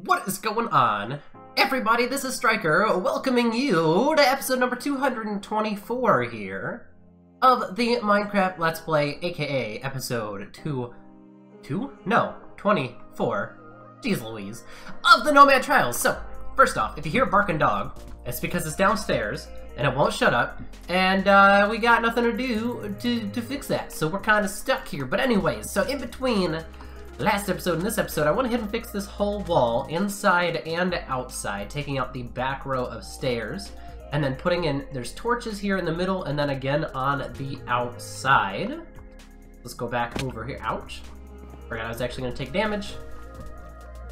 What is going on? Everybody, this is Striker, welcoming you to episode number 224 here of the Minecraft Let's Play, aka episode 24, jeez Louise, of the Nomad Trials. So, first off, if you hear a barking dog, it's because it's downstairs, and it won't shut up, and we got nothing to do to fix that, so we're kind of stuck here. But anyways, so in between last episode and this episode, I went ahead and fixed this whole wall, inside and outside, taking out the back row of stairs, and then putting in, there's torches here in the middle, and then again on the outside. Let's go back over here. Ouch. Forgot I was actually going to take damage.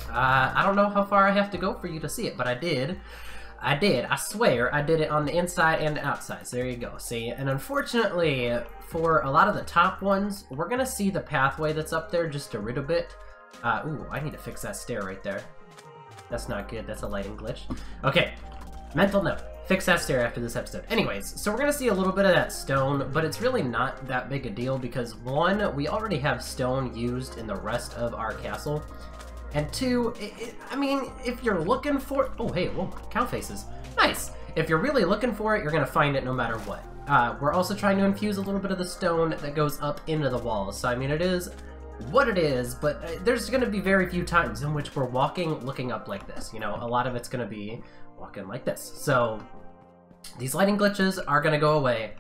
I don't know how far I have to go for you to see it, but I did. I swear, I did it on the inside and the outside, so there you go. See, and unfortunately, for a lot of the top ones, we're gonna see the pathway that's up there just a little bit. Ooh, I need to fix that stair right there. That's not good, that's a lighting glitch. Okay, mental note, fix that stair after this episode. Anyways, so we're gonna see a little bit of that stone, but it's really not that big a deal because one, we already have stone used in the rest of our castle. And two, I mean, if you're looking for... Oh, hey, whoa, cow faces. Nice! If you're really looking for it, you're going to find it no matter what. We're also trying to infuse a little bit of the stone that goes up into the walls. So, I mean, it is what it is, but there's going to be very few times in which we're walking looking up like this. You know, a lot of it's going to be walking like this. So, these lighting glitches are going to go away.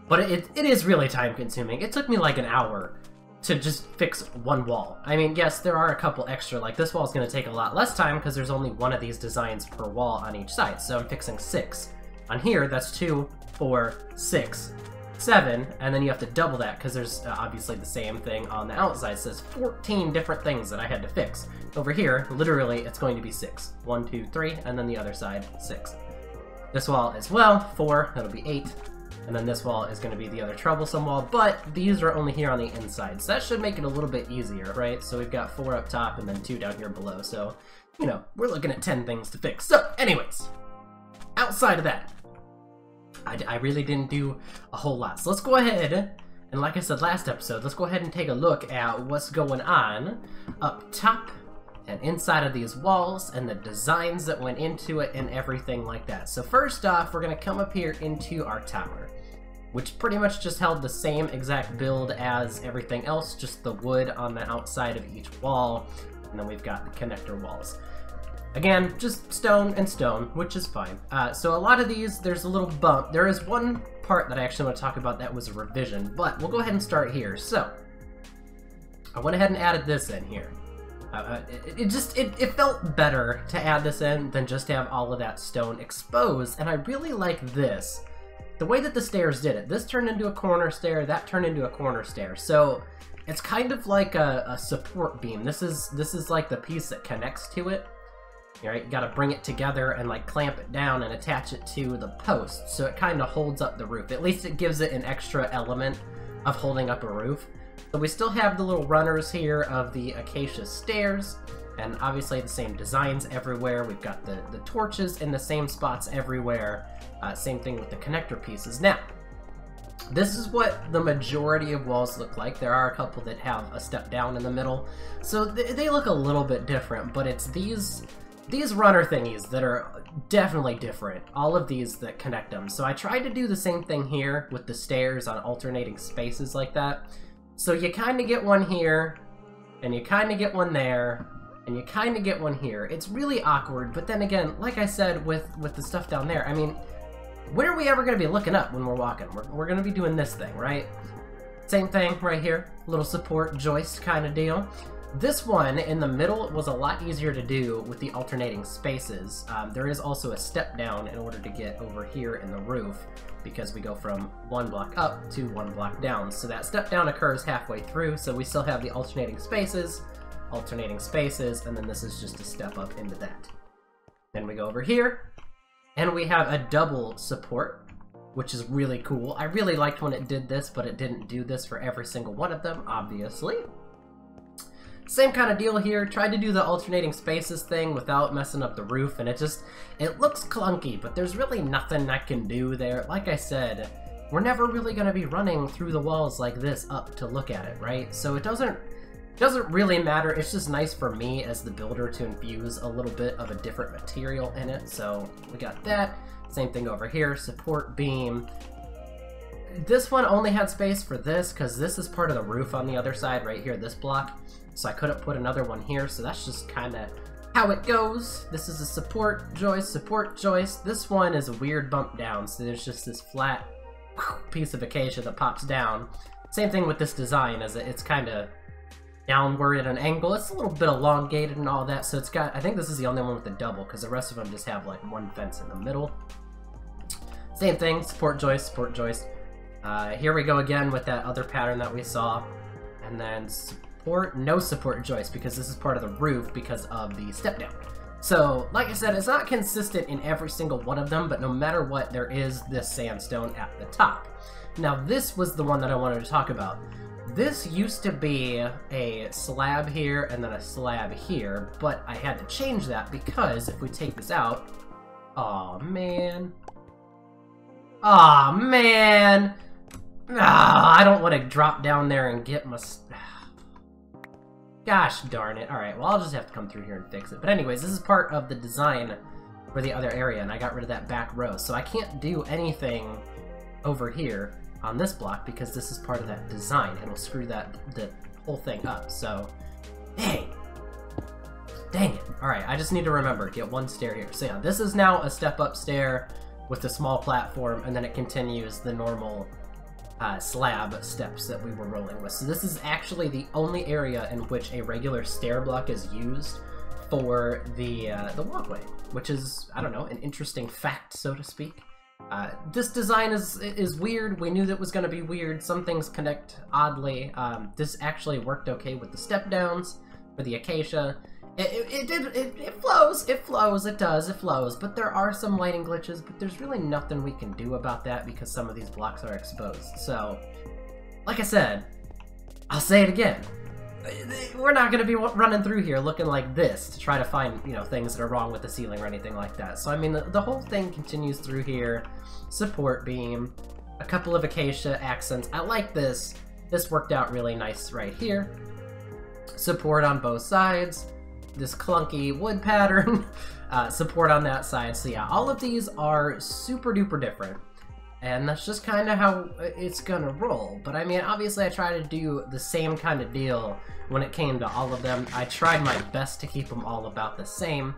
But it is really time-consuming. It took me like an hour to just fix one wall. I mean, yes, there are a couple extra, like this wall is going to take a lot less time because there's only one of these designs per wall on each side, so I'm fixing 6. On here, that's 2, 4, 6, 7, and then you have to double that because there's obviously the same thing on the outside, so there's 14 different things that I had to fix. Over here, literally, it's going to be 6. 1, 2, 3, and then the other side, 6. This wall as well, 4, that'll be 8. And then this wall is going to be the other troublesome wall, but these are only here on the inside, so that should make it a little bit easier, right? So we've got 4 up top and then 2 down here below, so, you know, we're looking at 10 things to fix. So, anyways, outside of that, I really didn't do a whole lot. So let's go ahead, and like I said last episode, let's go ahead and take a look at what's going on up top and inside of these walls and the designs that went into it and everything like that. So first off, we're going to come up here into our tower, which pretty much just held the same exact build as everything else, just the wood on the outside of each wall, and then we've got the connector walls. Again, just stone and stone, which is fine. So a lot of these, there's a little bump. There is one part that I actually want to talk about that was a revision, but we'll go ahead and start here. So, I went ahead and added this in here. It felt better to add this in than just to have all of that stone exposed, and I really like this. The way that the stairs did it. This turned into a corner stair, that turned into a corner stair. So it's kind of like a support beam. This is like the piece that connects to it. Right? You gotta bring it together and like clamp it down and attach it to the post, so it kind of holds up the roof. At least it gives it an extra element of holding up a roof. So we still have the little runners here of the acacia stairs, and obviously the same designs everywhere. We've got the torches in the same spots everywhere. Same thing with the connector pieces. Now, this is what the majority of walls look like. There are a couple that have a step down in the middle, so they look a little bit different, but it's these runner thingies that are definitely different. All of these that connect them. So I tried to do the same thing here with the stairs on alternating spaces like that. So you kind of get one here, and you kind of get one there, and you kind of get one here. It's really awkward, but then again, like I said with the stuff down there, I mean, when are we ever going to be looking up when we're walking? We're going to be doing this thing, right? Same thing right here, little support joist kind of deal. This one in the middle was a lot easier to do with the alternating spaces. There is also a step down in order to get over here in the roof, because we go from 1 block up to 1 block down. So that step down occurs halfway through, so we still have the alternating spaces, and then this is just a step up into that. Then we go over here, and we have a double support, which is really cool. I really liked when it did this, but it didn't do this for every single one of them, obviously. Same kind of deal here. Tried to do the alternating spaces thing without messing up the roof, and it looks clunky, but there's really nothing I can do there. Like I said, we're never really going to be running through the walls like this up to look at it, right? So it doesn't Doesn't really matter, it's just nice for me as the builder to infuse a little bit of a different material in it. So we got that. Same thing over here, support beam. This one only had space for this because this is part of the roof on the other side right here, this block. So I couldn't put another one here, so that's just kind of how it goes. This is a support joist, support joist. This one is a weird bump down, so there's just this flat piece of acacia that pops down. Same thing with this design, as it's kind of downward at an angle. It's a little bit elongated and all that, so it's got, I think this is the only one with the double, because the rest of them just have like one fence in the middle. Same thing, support joist, support joist. Here we go again with that other pattern that we saw. And then support, no support joist, because this is part of the roof because of the step down. So, like I said, it's not consistent in every single one of them, but no matter what, there is this sandstone at the top. Now, this was the one that I wanted to talk about. This used to be a slab here and then a slab here, but I had to change that because if we take this out... Aw, man. Aw, man! I don't want to drop down there and get my... Gosh darn it. Alright, well, I'll just have to come through here and fix it. But anyways, this is part of the design for the other area, and I got rid of that back row. So I can't do anything over here on this block because this is part of that design. It'll screw the whole thing up. So, dang it. Alright, I just need to remember, get one stair here. So yeah, this is now a step-up stair with a small platform, and then it continues the normal slab steps that we were rolling with. So this is actually the only area in which a regular stair block is used for the walkway, which is, I don't know, an interesting fact, so to speak. This design is weird. We knew that was going to be weird. Some things connect oddly. This actually worked okay with the step downs for the acacia. It flows, it flows, but there are some lighting glitches, but there's really nothing we can do about that because some of these blocks are exposed. So, like I said, I'll say it again. We're not going to be running through here looking like this to try to find, you know, things that are wrong with the ceiling or anything like that. So, I mean, the whole thing continues through here. Support beam, a couple of acacia accents. I like this. This worked out really nice right here. Support on both sides. This clunky wood pattern, support on that side. So yeah, all of these are super duper different, and that's just kind of how it's gonna roll. But I mean, obviously I try to do the same kind of deal when it came to all of them. I tried my best to keep them all about the same.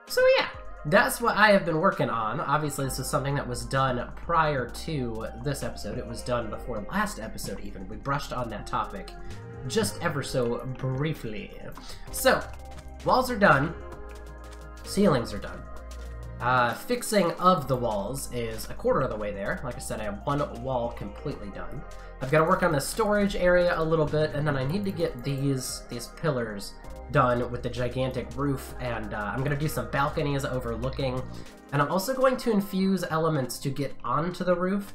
So yeah, that's what I have been working on. Obviously this is something that was done prior to this episode. It was done before last episode even. We brushed on that topic just ever so briefly. So, walls are done, ceilings are done. Fixing of the walls is a quarter of the way there. Like I said, I have one wall completely done. I've got to work on the storage area a little bit, and then I need to get these pillars done with the gigantic roof, and I'm going to do some balconies overlooking, and I'm also going to infuse elements to get onto the roof,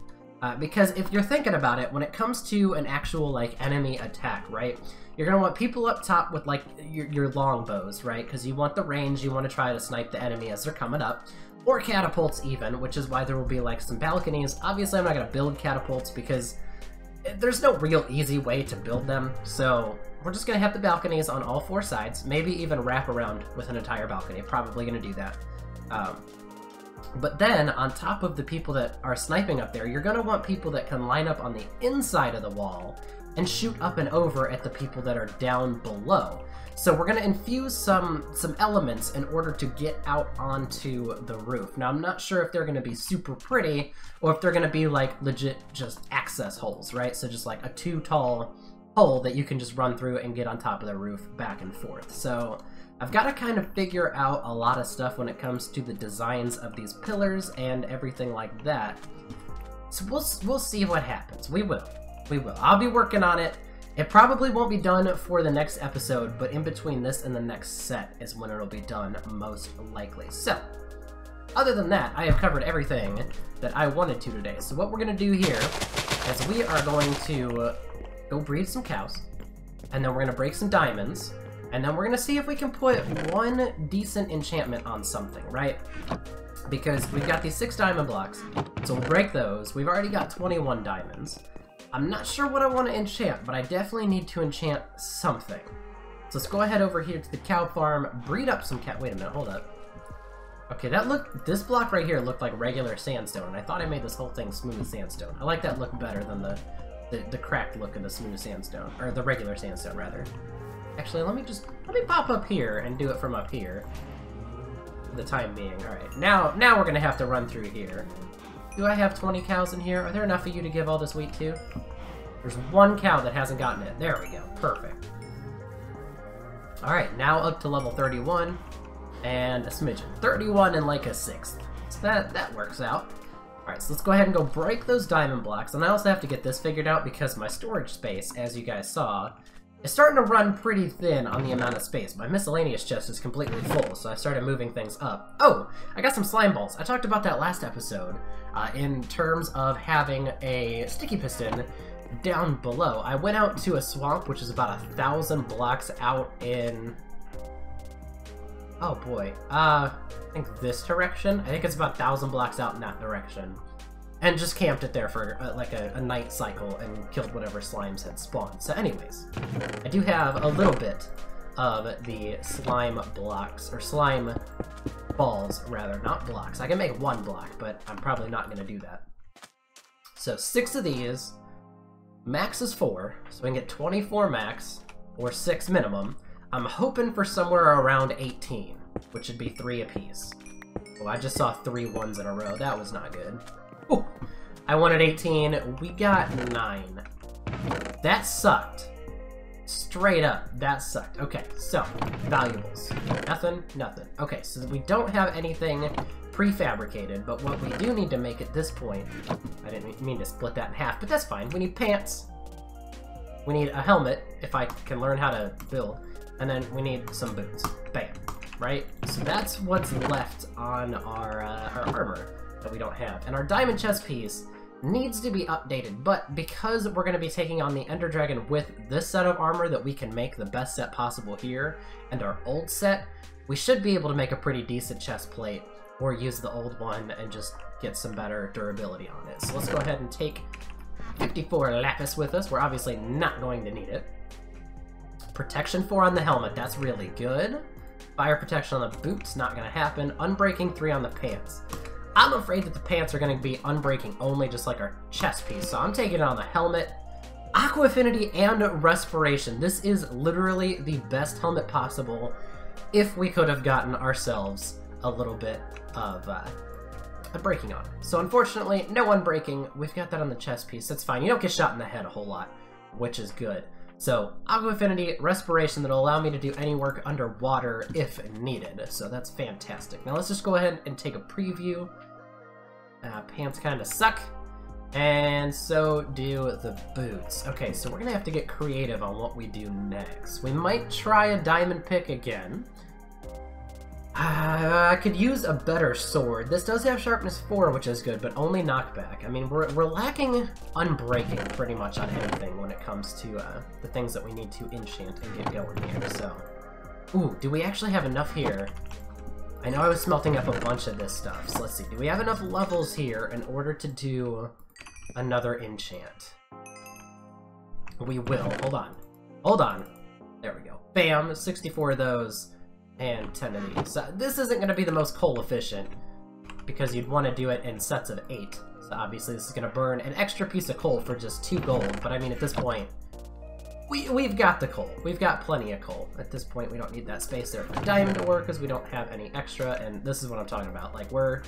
because if you're thinking about it, when it comes to an actual, like, enemy attack, right? You're going to want people up top with, like, your longbows, right? Because you want the range, you want to try to snipe the enemy as they're coming up. Or catapults even, which is why there will be, like, some balconies. Obviously, I'm not going to build catapults because there's no real easy way to build them. So we're just going to have the balconies on all four sides. Maybe even wrap around with an entire balcony. Probably going to do that. But then, on top of the people that are sniping up there, you're going to want people that can line up on the inside of the wall and shoot up and over at the people that are down below. So we're going to infuse some elements in order to get out onto the roof. Now, I'm not sure if they're going to be super pretty, or if they're going to be, like, legit just access holes, right? So just, like, a too-tall hole that you can just run through and get on top of the roof back and forth. So I've got to kind of figure out a lot of stuff when it comes to the designs of these pillars and everything like that. So we'll see what happens. We will. I'll be working on it. It probably won't be done for the next episode, but in between this and the next set is when it'll be done most likely. So, other than that, I have covered everything that I wanted to today. So what we're going to do here is we are going to go breed some cows, and then we're going to break some diamonds, and then we're going to see if we can put one decent enchantment on something, right? Because we've got these 6 diamond blocks, so we'll break those. We've already got 21 diamonds. I'm not sure what I want to enchant, but I definitely need to enchant something. So let's go ahead over here to the cow farm, breed up some cat. Wait a minute, hold up. Okay, this block right here looked like regular sandstone, and I thought I made this whole thing smooth sandstone. I like that look better than the cracked look of the smooth sandstone, or the regular sandstone rather. Actually, let me pop up here and do it from up here for the time being. All right, now we're gonna have to run through here. Do I have 20 cows in here? Are there enough of you to give all this wheat to? There's one cow that hasn't gotten it. There we go. Perfect. All right, now up to level 31 and a smidgen. 31 and like a sixth. So that works out. All right, so let's go ahead and go break those diamond blocks. And I also have to get this figured out because my storage space, as you guys saw, is starting to run pretty thin on the amount of space. My miscellaneous chest is completely full, so I started moving things up. Oh, I got some slime balls. I talked about that last episode in terms of having a sticky piston down below. I went out to a swamp, which is about 1,000 blocks out in... Oh boy, I think this direction? I think it's about 1,000 blocks out in that direction. And just camped it there for like a night cycle and killed whatever slimes had spawned. So anyways, I do have a little bit of the slime blocks, or slime balls rather, not blocks. I can make one block, but I'm probably not going to do that. So 6 of these, max is 4, so we can get 24 max, or 6 minimum. I'm hoping for somewhere around 18, which would be 3 apiece. Oh, I just saw 3 ones in a row. That was not good. Ooh, I wanted 18. We got 9. That sucked. Straight up, that sucked. Okay, so, valuables. Nothing, nothing. Okay, so we don't have anything prefabricated, but what we do need to make at this point, I didn't mean to split that in half, but that's fine. We need pants. We need a helmet, if I can learn how to build. And then we need some boots. Bam. Right? So that's what's left on our armor that we don't have. And our diamond chest piece needs to be updated, but because we're going to be taking on the Ender Dragon with this set of armor that we can make the best set possible here, and our old set, we should be able to make a pretty decent chest plate, or use the old one and just get some better durability on it. So let's go ahead and take 54 lapis with us. We're obviously not going to need it. Protection 4 on the helmet, that's really good. Fire protection on the boots, not going to happen. Unbreaking 3 on the pants. I'm afraid that the pants are going to be unbreaking only, just like our chest piece, so I'm taking it on the helmet. Aqua Affinity and Respiration. This is literally the best helmet possible if we could have gotten ourselves a little bit of breaking on it. So unfortunately, no unbreaking. We've got that on the chest piece. That's fine. You don't get shot in the head a whole lot, which is good. So, Aqua Affinity, Respiration, that'll allow me to do any work underwater if needed. So that's fantastic. Now let's just go ahead and take a preview. Pants kind of suck. And so do the boots. Okay, so we're going to have to get creative on what we do next. We might try a diamond pick again. I could use a better sword. This does have sharpness 4, which is good, but only knockback. I mean, we're lacking unbreaking pretty much on anything when it comes to the things that we need to enchant and get going here, so... Ooh, do we actually have enough here? I know I was smelting up a bunch of this stuff, so let's see. Do we have enough levels here in order to do another enchant? We will. Hold on. Hold on. There we go. Bam! 64 of those. And 10 of these. So this isn't going to be the most coal efficient, because you'd want to do it in sets of 8. So obviously this is going to burn an extra piece of coal for just 2 gold, but I mean at this point, we've got the coal. We've got plenty of coal. At this point we don't need that space there for diamond ore, because we don't have any extra, and this is what I'm talking about. Like, we're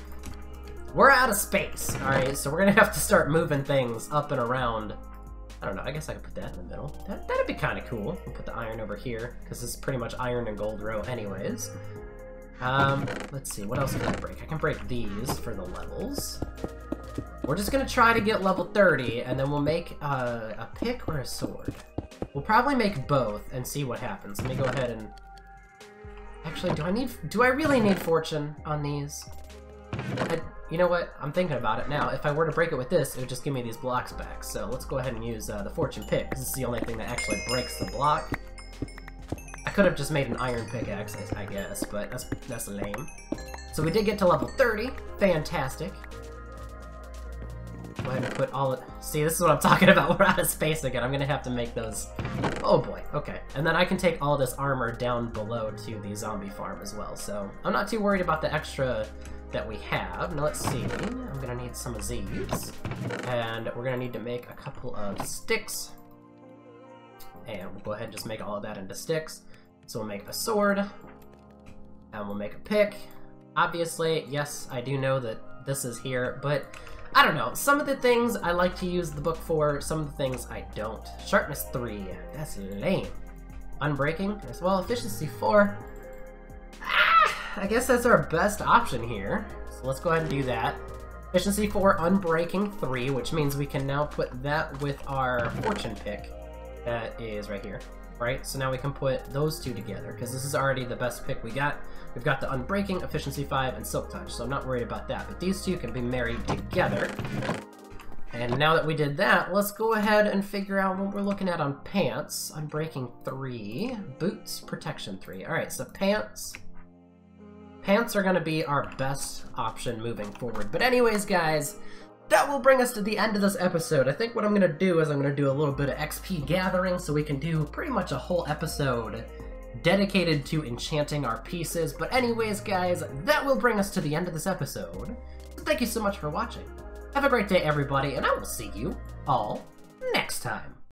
out of space, alright? So we're going to have to start moving things up and around. I don't know, I guess I could put that in the middle. That'd be kind of cool. We'll put the iron over here, because this is pretty much iron and gold row anyways. Let's see, what else can I break? I can break these for the levels. We're just going to try to get level 30, and then we'll make a pick or a sword. We'll probably make both and see what happens. Let me go ahead and... Actually, do I really need fortune on these? You know what? I'm thinking about it now. If I were to break it with this, it would just give me these blocks back. So let's go ahead and use the fortune pick, because this is the only thing that actually breaks the block. I could have just made an iron pickaxe, I guess, but that's lame. So we did get to level 30. Fantastic. go ahead and put all it. See, this is what I'm talking about. We're out of space again. I'm gonna have to make those. Oh boy, okay. And then I can take all this armor down below to the zombie farm as well. So I'm not too worried about the extra that we have. Now let's see. I'm gonna need some of these. And we're gonna need to make a couple of sticks. And we'll go ahead and just make all of that into sticks. So we'll make a sword. And we'll make a pick. Obviously, yes, I do know that this is here, but I don't know. Some of the things I like to use the book for, some of the things I don't. Sharpness 3, that's lame. Unbreaking as well. Efficiency 4. I guess that's our best option here. So let's go ahead and do that. Efficiency 4, Unbreaking 3, which means we can now put that with our fortune pick. That is right here, right? So now we can put those two together, because this is already the best pick we got. We've got the Unbreaking, Efficiency 5, and Silk Touch, so I'm not worried about that. But these two can be married together. And now that we did that, let's go ahead and figure out what we're looking at on pants. Unbreaking 3, boots, protection 3. Alright, so pants. Pants are going to be our best option moving forward. But anyways, guys, that will bring us to the end of this episode. I think what I'm going to do is I'm going to do a little bit of XP gathering so we can do pretty much a whole episode dedicated to enchanting our pieces. But anyways, guys, that will bring us to the end of this episode. So thank you so much for watching. Have a great day, everybody, and I will see you all next time.